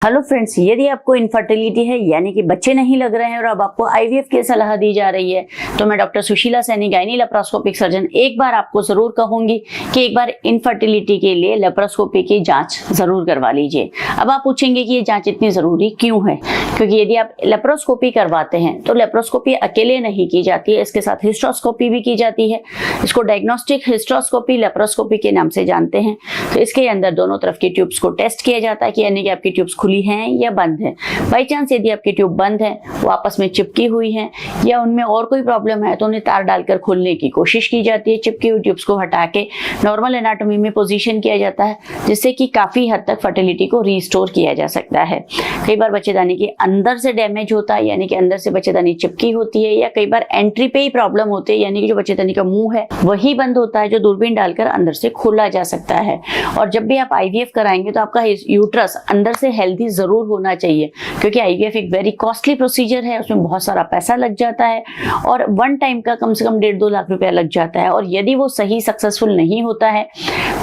Hello friends, यदि आपको infertility है यानी कि बच्चे नहीं लग रहे हैं और अब आपको आईवीएफ की सलाह दी जा रही है, तो मैं doctor Sushila Saini, gynae laparoscopic surgeon, एक बार आपको जरूर कहूंगी कि एक बार इनफर्टिलिटी के लिए लेप्रोस्कोपी की जांच जरूर करवा लीजिए। अब आप पूछेंगे कि ये जांच इतनी जरूरी क्यों है? क्योंकि यदि आप लेप्रोस्कोपी करवाते हैं तो लेप्रोस्कोपी अकेले नहीं की जाती है, इसके साथ हिस्ट्रोस्कोपी भी की जाती है। इसको डायग्नोस्टिक हिस्ट्रोस्कोपी लेप्रोस्कोपी के नाम से जानते हैं। तो इसके अंदर दोनों तरफ की ट्यूब्स को टेस्ट किया जाता है कि यानी कि आपकी ट्यूब्स खुली हैं या बंद है। बाई चांस यदि आपकी ट्यूब बंद है, वो आपस में चिपकी हुई है या उनमें और कोई प्रॉब्लम है, तो उन्हें तार डालकर खोलने की कोशिश की जाती है। चिपकी हुई ट्यूब्स को हटा के नॉर्मल एनाटॉमी में पोजीशन किया जाता है, जिससे कि काफी हद तक फर्टिलिटी को रिस्टोर किया जा सकता है। कई बार बच्चेदानी के अंदर से डैमेज होता है, यानी कि अंदर से बच्चेदानी चिपकी होती है, या कई बार एंट्री पे ही प्रॉब्लम होती है, यानी कि जो बच्चेदानी का मुंह है वही बंद होता है, जो दूरबीन डालकर अंदर से खोला जा सकता है। और जब भी आप आईवीएफ कराएंगे तो आपका यूट्रस अंदर से हेल्दी जरूर होना चाहिए, क्योंकि आईवीएफ एक वेरी कॉस्टली प्रोसीजर है, उसमें बहुत सारा पैसा लग जाता है और वन टाइम का कम से कम 1.5-2 लाख रुपया लग जाता है। और यदि वो सही सक्सेसफुल नहीं होता है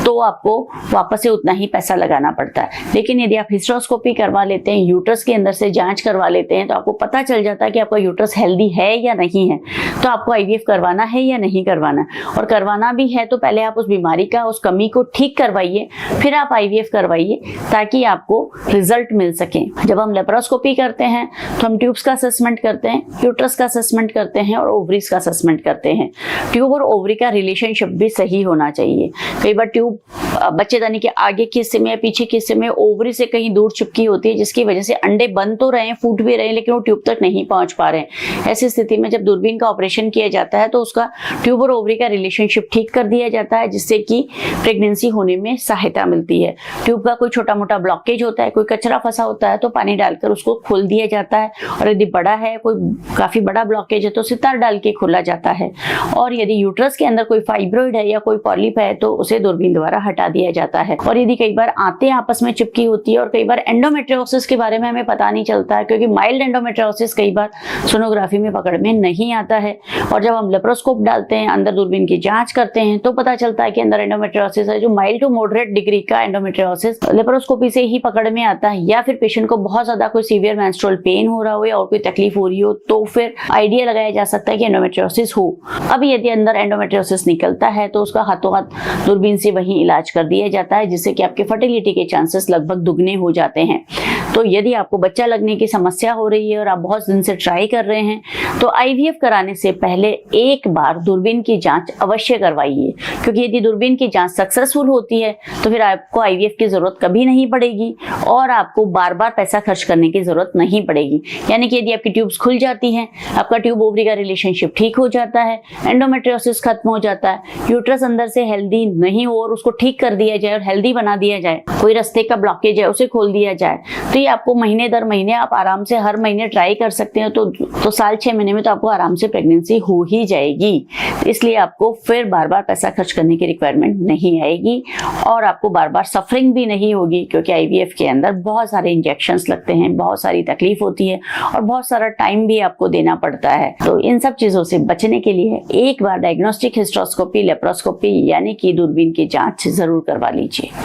तो आपको वापस से उतना ही पैसा लगाना पड़ता है। लेकिन यदि आप हिस्ट्रोस्कोपी करवा लेते हैं, यूट्रस के अंदर से जांच करवा लेते हैं, तो आपको पता चल जाता है कि आपका यूट्रस हेल्दी है या नहीं है, तो आपको आईवीएफ करवाना है या नहीं करवाना। और करवाना भी है तो पहले आप उस बीमारी का, उस कमी को ठीक करवाइए, फिर आप आईवीएफ करवाइए, ताकि आपको रिजल्ट मिल सके। जब हम लेप्रोस्कोपी करते हैं तो हम ट्यूब्स का असेसमेंट करते हैं, यूट्रस का असेसमेंट करते हैं और ओवरीज का असेसमेंट करते हैं। ट्यूब और ओवरी का रिलेशनशिप भी सही होना चाहिए। कई बार ट्यूब बच्चेदानी के आगे के हिस्से में या पीछे के हिस्से में ओवरी से कहीं दूर चिपकी होती है, जिसकी वजह से अंडे बन तो रहे हैं, फूट भी रहे हैं, लेकिन वो ट्यूब तक नहीं पहुंच पा रहे हैं। ऐसी स्थिति में जब दूरबीन का ऑपरेशन किया जाता है तो उसका ट्यूब और ओवरी का रिलेशनशिप ठीक कर दिया जाता है, जिससे कि प्रेगनेंसी होने में सहायता मिलती है। ट्यूब का कोई छोटा मोटा ब्लॉकेज होता है, कोई कचरा फंसा होता है, तो पानी डालकर उसको खोल दिया जाता है। और यदि बड़ा है, कोई काफी बड़ा ब्लॉकेज है, तो सितार डाल के खोला जाता है। और यदि यूट्रस के अंदर कोई फाइब्रॉइड है या कोई पॉलिप है, तो उसे दूरबीन द्वारा हटा दिया जाता है। और यदि कई बार आंतें आपस में चिपकी होती है, और कई बार एंडोमेट्रियोसिस के बारे में हमें पता नहीं चलता है, क्योंकि माइल्ड एंडोमेट्रियोसिस कई बार सोनोग्राफी में पकड़ में नहीं आता है। और जब हम लेप्रोस्कोप डालते हैं, अंदर दूरबीन की जांच करते हैं, तो पता चलता है कि अंदर एंडोमेट्रियोसिस है। जो माइल्ड टू मॉडरेट डिग्री का एंडोमेट्रियोसिस लेप्रोस्कोपी से ही पकड़ में आता है, या फिर पेशेंट को बहुत ज्यादा कोई सीवियर मेंस्ट्रुअल पेन हो रहा हो या और कोई तकलीफ हो रही हो, तो फिर आइडिया लगाया जा सकता है कि एंडोमेट्रियोसिस हो। अब यदि अंदर एंडोमेट्रियोसिस निकलता है तो उसका हाथों हाथ दूरबीन से वहीं इलाज कर दिया जाता है, जिससे कि आपके फर्टिलिटी के चांसेस लगभग दुगने हो जाते हैं। तो यदि आपको बच्चा लगने की समस्या हो रही है और आप बहुत दिन से ट्राई कर रहे हैं, तो आईवीएफ कराने से पहले एक बार दूरबीन की जांच अवश्य करवाइए, क्योंकि यदि दूरबीन की जांच सक्सेसफुल होती है तो फिर आपको आईवीएफ की जरूरत कभी नहीं पड़ेगी और आपको बार बार पैसा खर्च करने की जरूरत नहीं पड़ेगी। यानी कि यदि आपकी ट्यूब्स खुल जाती हैं, आपका ट्यूब ओवरी का रिलेशनशिप ठीक हो जाता है, एंडोमेट्रियोसिस खत्म हो जाता है, यूट्रस अंदर से हेल्दी नहीं हो और उसको ठीक कर दिया जाए और हेल्दी बना दिया जाए, कोई रास्ते का ब्लॉकेज है उसे खोल दिया जाए, तो ये आपको महीने दर महीने आप आराम से हर महीने ट्राई कर सकते हैं। तो साल 6 महीने में तो आपको आराम से प्रेगनेंसी हो ही जाएगी। इसलिए आपको फिर बार बार पैसा खर्च करने की रिक्वायरमेंट नहीं आएगी और आपको बार बार सफरिंग भी नहीं होगी, क्योंकि आईवीएफ के अंदर बहुत सारे इंजेक्शंस लगते हैं, बहुत सारी तकलीफ होती है और बहुत सारा टाइम भी आपको देना पड़ता है। तो इन सब चीजों से बचने के लिए एक बार डायग्नोस्टिक हिस्ट्रोस्कोपी लेप्रोस्कोपी यानी कि दूरबीन की जांच जरूर करवा लीजिए।